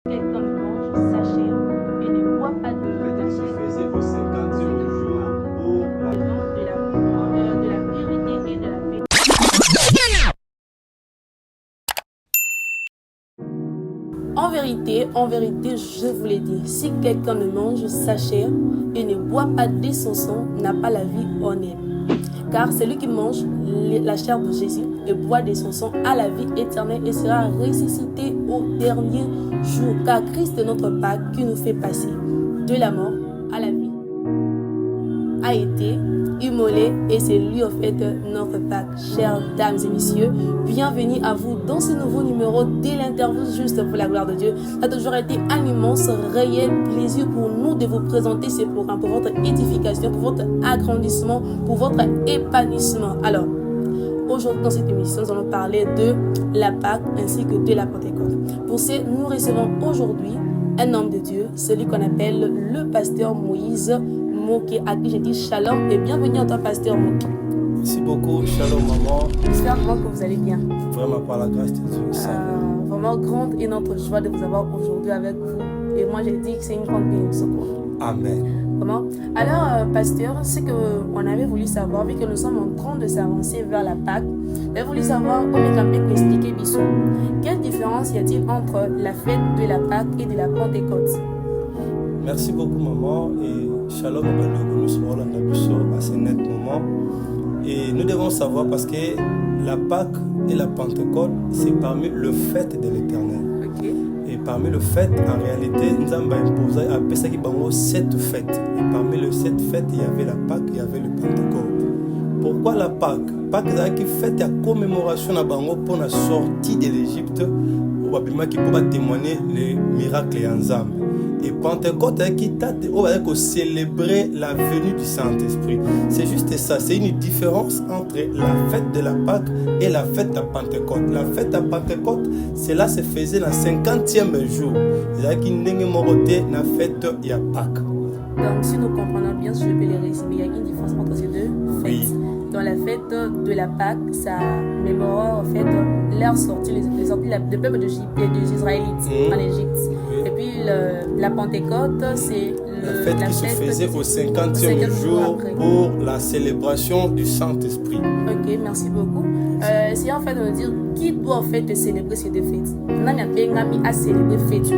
Quelqu'un mange sa chair et ne boit pas de Peut-être se faisait au 50e jour pour la de la purité et de la paix. En vérité, je vous l'ai dit, si quelqu'un ne mange sa chair et ne boit pas de son sang, n'a pas la vie en elle. Car celui qui mange la chair de Jésus et boit de son sang a la vie éternelle et sera ressuscité au dernier jour. Car Christ est notre Pâque qui nous fait passer de la mort à la vie. A été immolé et c'est lui en fait notre Pâque. Chères dames et messieurs, bienvenue à vous dans ce nouveau numéro de l'interview juste pour la gloire de Dieu. Ça a toujours été un immense, réel plaisir pour nous de vous présenter ce programme pour votre édification, pour votre agrandissement, pour votre épanouissement. Alors, aujourd'hui dans cette émission, nous allons parler de la Pâque ainsi que de la Pentecôte. Pour ce, nous recevons aujourd'hui un homme de Dieu, celui qu'on appelle le pasteur Moïse Moké, à qui je dis shalom et bienvenue à toi, pasteur Moké. Merci beaucoup, shalom maman. J'espère vraiment que vous allez bien. Vraiment par la grâce de Dieu, ça va. Vraiment grande est notre joie de vous avoir aujourd'hui avec vous. Et moi, j'ai dit que c'est une grande bénédiction pour nous. Amen. Comment? Alors, pasteur, ce qu'on avait voulu savoir, vu que nous sommes en train de s'avancer vers la Pâque, j'avais voulu savoir, comme il peut expliquer Bissot, quelle différence y a-t-il entre la fête de la Pâque et de la Pentecôte? Merci beaucoup maman et shalom nous serons là à ce net moment. Et nous devons savoir parce que la Pâque et la Pentecôte, c'est parmi le fête de l'Éternel. Okay. Et parmi le fête, en réalité, nous avons imposé à ça qui est 7 fêtes. Et parmi les 7 fêtes, il y avait la Pâque, il y avait le Pentecôte. Pourquoi la Pâque? Pâque est fête à commémoration pour la sortie de l'Égypte, qui peut témoigner les miracles ensemble. Et Pentecôte qui t'a célébrer la venue du Saint-Esprit. C'est juste ça, c'est une différence entre la fête de la Pâque et la fête de Pentecôte. La fête de Pentecôte, cela se faisait le 50e jour. C'est-à-dire qu'il n'y a pas la fête de la Pâque. Donc si nous comprenons bien, si je peux les résumer, il y a une différence entre ces deux fêtes. Oui. Dans la fête de la Pâque, ça mémore en fait leur sortie, les sorties du peuple des Israélites en Égypte. Oui. Et puis la Pentecôte, c'est la fête qui se faisait au 50e jour pour la célébration du Saint-Esprit. Ok, merci beaucoup. C'est en fait de nous dire qui doit en fait célébrer ces deux fêtes. À célébrer fête.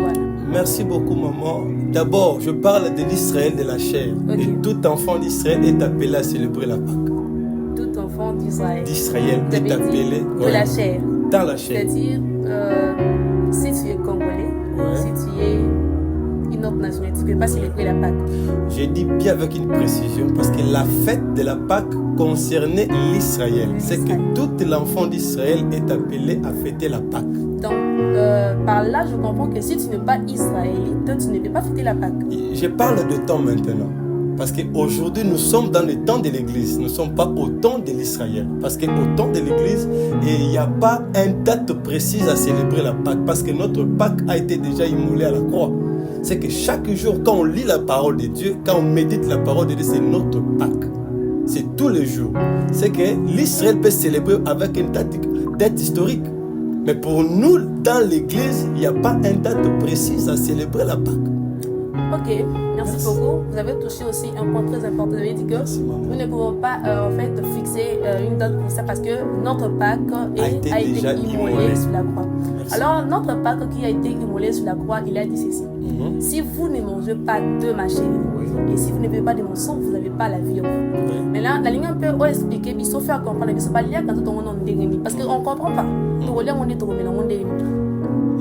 Merci beaucoup maman. D'abord, je parle de l'Israël de la chair. Okay. Et tout enfant d'Israël est appelé à célébrer la Pâque. Tout enfant d'Israël est appelé de la chair. Dans la chair. C'est-à-dire, si tu es congolais, si tu es une autre nationalité, tu ne peux pas célébrer la Pâque. Je dis bien avec une précision parce que la fête de la Pâque concernait l'Israël. C'est que tout l'enfant d'Israël est appelé à fêter la Pâque. Donc, par là, je comprends que si tu n'es pas israélite, tu ne peux pas fêter la Pâque. Je parle de temps maintenant. Parce qu'aujourd'hui, nous sommes dans le temps de l'Église. Nous ne sommes pas au temps de l'Israël. Parce qu'au temps de l'Église, il n'y a pas une date précise à célébrer la Pâque. Parce que notre Pâque a été déjà immolée à la croix. C'est que chaque jour, quand on lit la parole de Dieu, quand on médite la parole de Dieu, c'est notre Pâque. C'est tous les jours. C'est que l'Israël peut célébrer avec une date historique. Mais pour nous, dans l'Église, il n'y a pas une date précise à célébrer la Pâque. Ok, merci beaucoup. Vous avez touché aussi un point très important. Vous avez dit que nous ne pouvons pas en fait fixer une date pour ça parce que notre Pâque a été immolé sur la croix. Merci. Alors, notre Pâque qui a été immolé sur la croix, il a dit ceci. Si vous ne mangez pas de ma chair et si vous ne buvez pas de mon sang, vous n'avez pas la vie en vous. Mais là, la ligne un peu expliquer, il faut faire comprendre que ce n'est pas lié quand on est parce qu'on ne comprend pas.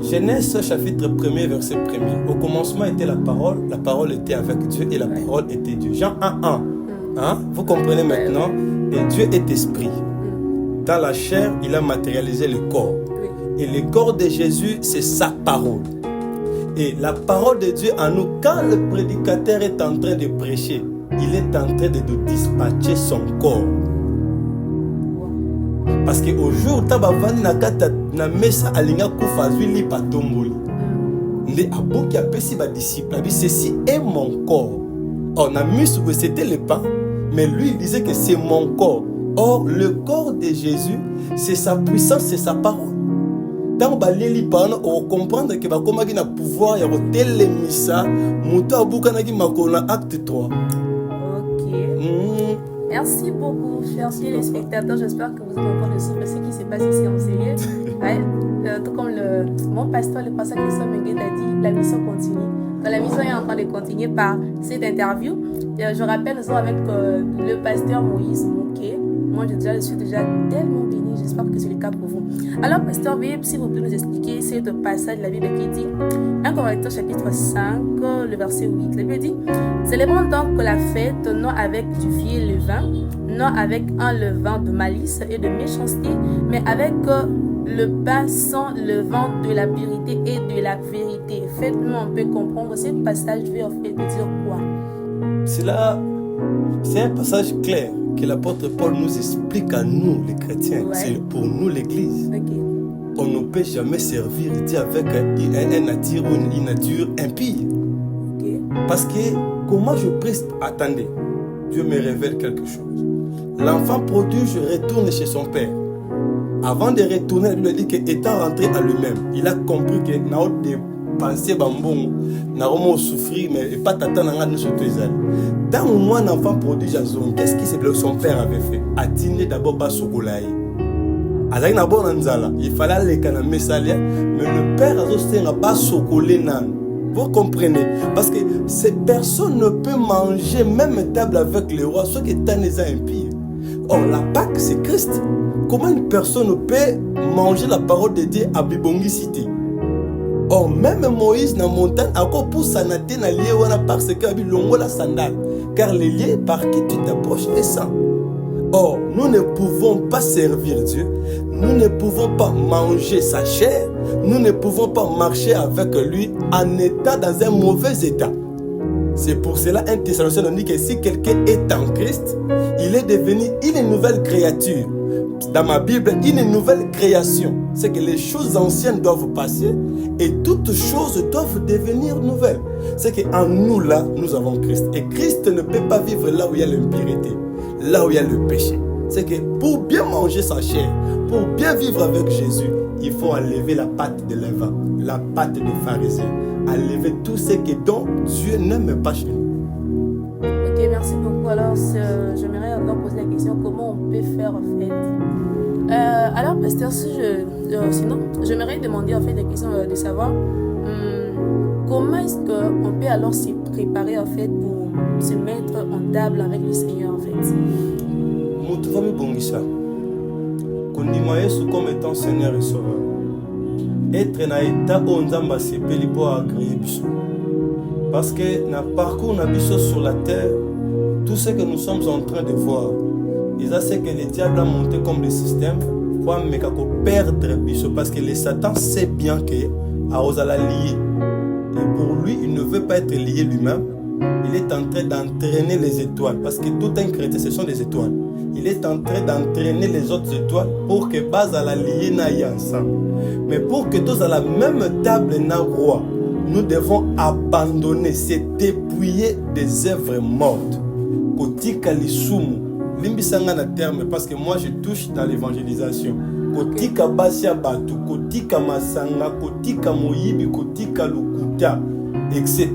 Genèse chapitre 1er verset 1er. Au commencement était la parole était avec Dieu et la parole était Dieu. Jean 1:1. Hein? Vous comprenez maintenant? Et Dieu est esprit. Dans la chair, il a matérialisé le corps. Et le corps de Jésus, c'est sa parole. Et la parole de Dieu en nous, quand le prédicateur est en train de prêcher, il est en train de dispatcher son corps. Parce qu'au jour où tu as mesa alinga kufazwi li patomboli. Nde aboki apesi ba disciple. Ceci est mon corps. On a mis que c'était le pain, mais lui il disait que c'est mon corps. Or, le corps de Jésus, c'est sa puissance, c'est sa parole. tant que tu vas comprendre que tu as le pouvoir de télémissa, tu as acte 3. Ok. Merci beaucoup, chers téléspectateurs. J'espère que vous avez entendu ce qui s'est passé ici en Seigneur. Tout comme mon pasteur, le pasteur Christophe Menguet a dit, la mission continue. Donc, la mission est en train de continuer par cette interview. Je rappelle, nous sommes avec le pasteur Moïse Mouquet. Moi, je suis déjà tellement béni. J'espère que c'est le cas pour vous. Alors, pasteur, veuillez s'il vous plaît nous expliquer ce passage de la Bible qui dit 1 Corinthiens chapitre 5, le verset 8. La Bible dit: célébrons donc la fête, non avec du vieil levain, non avec un levain de malice et de méchanceté, mais avec le pain sans levain de la vérité et de la vérité. Faites-nous un peu comprendre ce passage veut en fait dire quoi? C'est un passage clair que l'apôtre Paul nous explique à nous, les chrétiens. Ouais. C'est pour nous, l'Église. Okay. On ne peut jamais servir Dieu avec une nature impie. Okay. Parce que, comment je prie? Attendez, Dieu me révèle quelque chose. L'enfant prodige retourne chez son père. Avant de retourner, il lui a dit qu'étant rentré à lui-même, il a compris que n'a pas de pensée bambon, n'a pas souffrir, mais pas t'attendre à nous surtout. Dans au moins l'enfant prodige à zone, qu'est-ce que son père avait fait? A dîné d'abord bas sokolaï. Azak na bon anzala, il fallait aller kana mesalia, mais le père a aussi n'a pas sokolé nan. Vous comprenez? Parce que ces personnes ne peuvent manger même table avec le roi, ceux qui étaient les impies. Or la Pâque c'est Christ. Comment une personne peut manger la parole de Dieu à Bibongi cité? Or, même Moïse dans la montagne, encore pour s'anater dans lié parce que l'ongo la sandale. Car les liés par qui tu t'approches est saint. Or, nous ne pouvons pas servir Dieu. Nous ne pouvons pas manger sa chair. Nous ne pouvons pas marcher avec lui en étant dans un mauvais état. C'est pour cela un Thessaloniciens dit que si quelqu'un est en Christ, il est devenu une nouvelle créature. Dans ma Bible, une nouvelle création. C'est que les choses anciennes doivent passer et toutes choses doivent devenir nouvelles. C'est qu'en nous là, nous avons Christ. Et Christ ne peut pas vivre là où il y a l'impureté, là où il y a le péché. C'est que pour bien manger sa chair, pour bien vivre avec Jésus, il faut enlever la pâte de levain, la pâte des pharisiens, enlever tout ce que dont Dieu n'aime pas chez nous. Ok, merci beaucoup. Alors, j'aimerais encore poser la question, comment on peut faire en fait? Alors, pasteur, sinon, j'aimerais demander en fait la question de savoir comment est-ce qu'on peut alors se préparer en fait pour se mettre en table avec le Seigneur en fait. Comme étant Seigneur et Sauveur. Être dans l'état où on a sepeli pour agréer biso. Parce que dans le parcours sur la terre, tout ce que nous sommes en train de voir, c'est que le diable a monté comme le système pour perdre biso. Parce que le Satan sait bien qu'il a lié. Et pour lui, il ne veut pas être lié lui-même. Il est en train d'entraîner les étoiles. Parce que tout un chrétien, ce sont des étoiles. Il est en train d'entraîner les autres étoiles pour que base à la liée n'aille ensemble. Mais pour que tous à la même table n'a roi, nous devons abandonner, se dépouiller des œuvres mortes. Kotika lisumu, limbisanga na terme parce que moi je touche dans l'évangélisation. Kotika basia batu, kotika masanga, kotika moyibi, kotika lukuta, etc.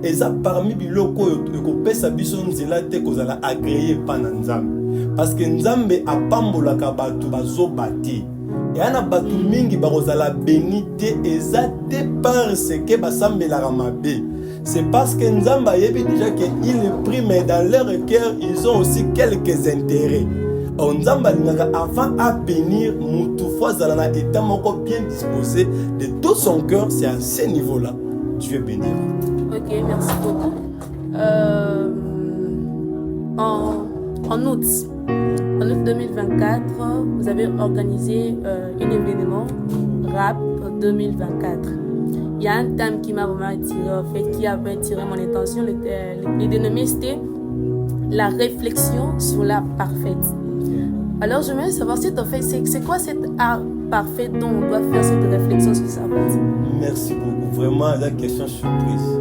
Et ça parmi biloko ekopesa biso nzela te kozala agréé pa na nzambe. Parce que nzambe apambolaka batu bazobati. Et ana batu mingi barozala bénité eza te parce que basambelaka mabe. C'est parce que nzambe yebi déjà que il prime dans leur cœur, ils ont aussi quelques intérêts. On nzambe alingaka avant à bénir mutu fois zala na état moko bien disposé de tout son cœur, c'est à ce niveau-là Dieu bénira. OK, merci beaucoup. En août 2024, vous avez organisé un événement rap 2024. Il y a un thème qui m'a vraiment attiré, en fait, qui avait attiré mon attention. Le dénommé, c'était la réflexion sur l'art parfait. Alors, je voudrais savoir, c'est quoi cet art parfait dont on doit faire cette réflexion sur ça? Merci beaucoup. Vraiment, la question surprise.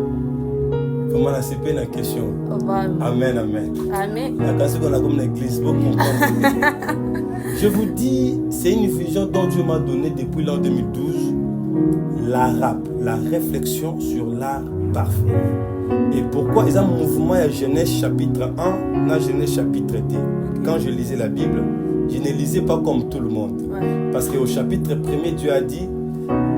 Comment on a pas une question? Amen, amen. Amen. Comme l'église, je vous dis, c'est une vision dont Dieu m'a donné depuis l'an 2012. L'arabe, la réflexion sur l'art parfait. Et pourquoi il y a un mouvement à Genèse chapitre 1, à Genèse chapitre 2. Quand je lisais la Bible, je ne lisais pas comme tout le monde. Parce qu'au chapitre 1er, Dieu a dit,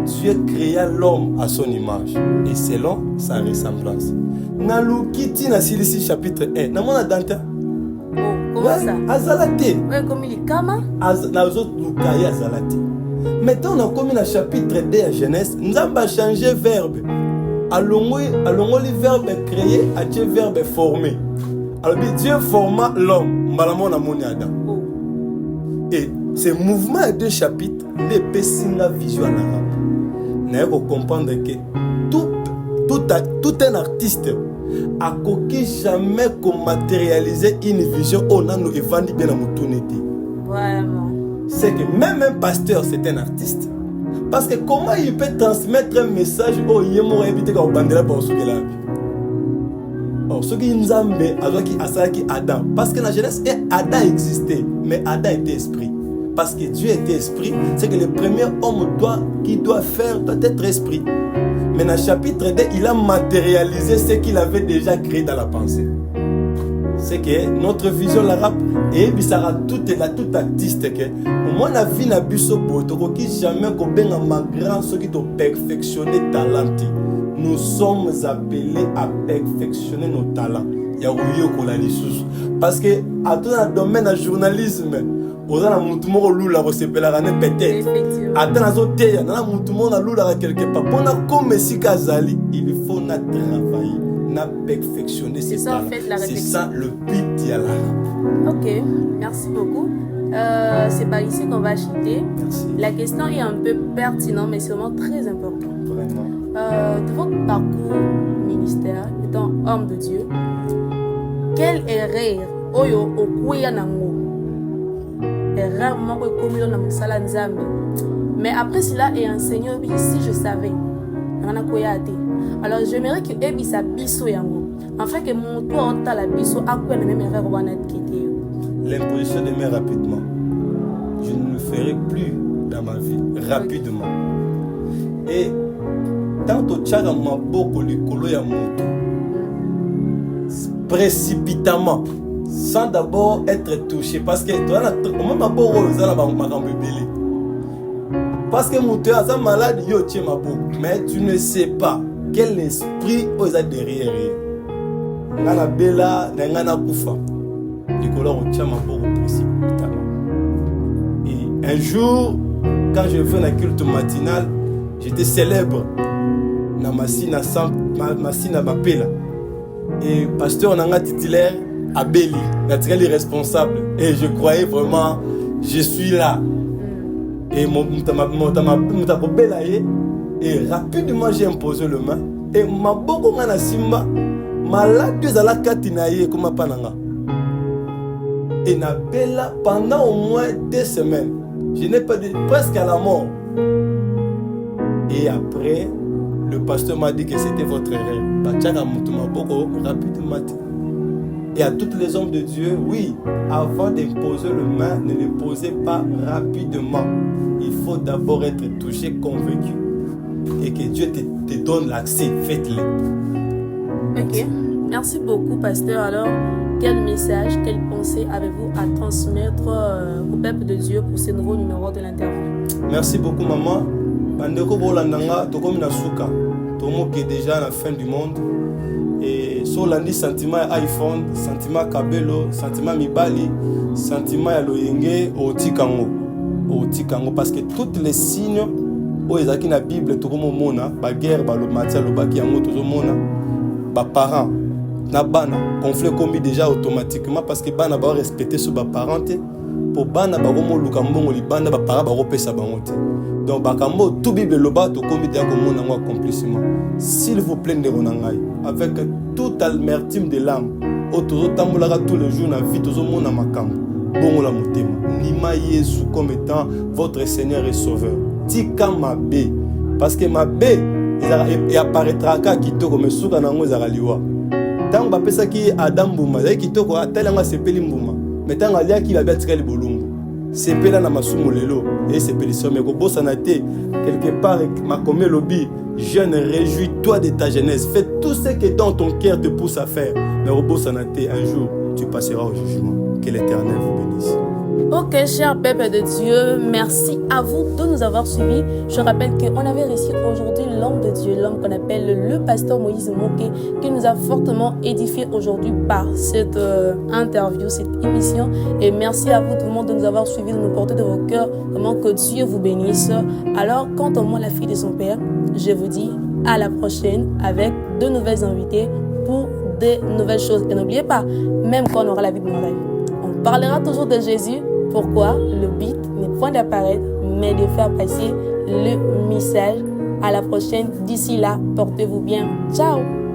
Dieu créa l'homme à son image et selon sa ressemblance. Na lukiti na silisi chapitre 1. Na mona danta. Oh, comment ça? Azalate. Ouais, comme il est kama. Na autres lukaya azalate. Maintenant on a commis le chapitre 2 à Genèse, nous avons changé verbe. Allons le verbe créer à Dieu verbe former. Alors Dieu forma l'homme, malamon na moni Adam. Et ce mouvement de deux chapitres, les pessinga vision en arabe. N'a pas comprendre que tout un artiste a coquille jamais qu'on matérialiser une vision on a nous évandi bien à moutonité. Vraiment. C'est que même un pasteur c'est un artiste. Parce que comment il peut transmettre un message au yemo éviter qu'on bandera pour ce qu'il a vu. Or ce qui nous a mis à Adam. Parce que la Genèse Adam existait, mais Adam était esprit. Parce que Dieu était esprit, c'est que le premier homme qui doit faire doit être esprit. Mais dans le chapitre 2, il a matérialisé ce qu'il avait déjà créé dans la pensée. C'est que notre vision l'arabe et bisara tout artiste que au moins la vie n'a bu ce beau qui jamais qu'on ben ma grand ceux qui doivent perfectionner talent. Nous sommes appelés à perfectionner nos talents. Il y a parce que à tout dans le domaine du journalisme on a mutu moko lula ko sepela rane peut-être atana zoteya na mutu mona lula quelque part pona comme si kazali il faut na travailler na perfectionner c'est ça en fait la réflexion. C'est ça le but de la. OK, merci beaucoup. C'est par ici qu'on va acheter. Merci. La question est un peu pertinente mais c'est vraiment très important. Vraiment. De votre parcours ministère étant homme de Dieu, quelle erreur oyo okuya nango? Rarement commis dans mon salon nzambe. Mais après cela est enseigné si je savais. Alors j'aimerais que ebisa biso yango. Afin que mon tour entend la biso à quoi la même erreur va être quitter. L'imposition de mes rapidement. Je ne le ferai plus dans ma vie rapidement. Et tant que tu as maboko likolo ya moto précipitamment sans d'abord être touché parce que toi même d'abord ça la makambo belé parce que mon cœur est malade yo tient ma bouche mais tu ne sais pas quel esprit est derrière ngana bela ngana kufa likolo o tient ma bouche précipitamment. Et un jour quand je venais à culte matinal j'étais célèbre na masina mapela et pasteur nanga titulaire Abeli, naturel responsable. Et je croyais vraiment, je suis là. Et et rapidement j'ai imposé le main. Et ma boko ngana simba, malade de la katinaye comme pananga. Et na bella pendant au moins 2 semaines. Je n'ai pas dit presque à la mort. Et après, le pasteur m'a dit que c'était votre erreur. Bachaka mutuma boko rapidement. Et à tous les hommes de Dieu, oui, avant d'imposer le main, ne le posez pas rapidement. Il faut d'abord être touché, convaincu. Et que Dieu te donne l'accès, faites-le. Ok, merci beaucoup, pasteur. Alors, quel message, quelle pensée avez-vous à transmettre au peuple de Dieu pour ce nouveau numéro de l'interview? Merci beaucoup, maman. Bandeko Bolandanga, Tokomi Nasuka. Tomo qui est déjà à la fin du monde. Et sur l'andi sentiment iPhone, sentiment Kabelo, sentiment Mibali, sentiment Loyenge, Otikango. Parce que tous les signes, où ils ont dans la Bible, tout le monde, la guerre, le matin, le baki, tout le monde, les parents, na bana, conflit commis déjà automatiquement parce que bana va respecter ce parent. Pour bana ba gomo lukambongo li bana ba para ba repesa bangote. Donc bakambo tout bible loba to comité ko mona ngo accomplissement. S'il vous plaît de ronangai avec toute amertume de l'âme autour tambolaka tous les jours na vie tozo mona makambo. Bongo la motema. Nima Yesu comme étant votre Seigneur et Sauveur. Tika mabe parce que mabe il apparaîtra ka kitoko mais souka nango ezala liwa. Tant bapesaki Adam Mbuma, zaki kitoko atelanga sepeli Mbuma. Mais tant aliaki la biatika libolumbu. Sepela na masumu lelo et sepeliso mais ko bosana te quelque part makome lobi. Jeune, réjouis-toi de ta jeunesse. Fais tout ce que dans ton cœur te pousse à faire. Mais Robosana te, un jour, tu passeras au jugement. Que l'Éternel vous bénisse. Ok, cher peuple de Dieu, merci à vous de nous avoir suivis. Je rappelle qu'on avait reçu aujourd'hui l'homme de Dieu, l'homme qu'on appelle le pasteur Moïse Moké, qui nous a fortement édifié aujourd'hui par cette interview, cette émission. Et merci à vous tout le monde de nous avoir suivis, de nous porter de vos cœurs. Vraiment que Dieu vous bénisse. Alors, quant à moi, la fille de son père, je vous dis à la prochaine avec de nouvelles invités pour de nouvelles choses. Et n'oubliez pas, même quand on aura la vie de nos rêves, on parlera toujours de Jésus. Pourquoi? Le but n'est point d'apparaître, mais de faire passer le message. À la prochaine. D'ici là, portez-vous bien. Ciao!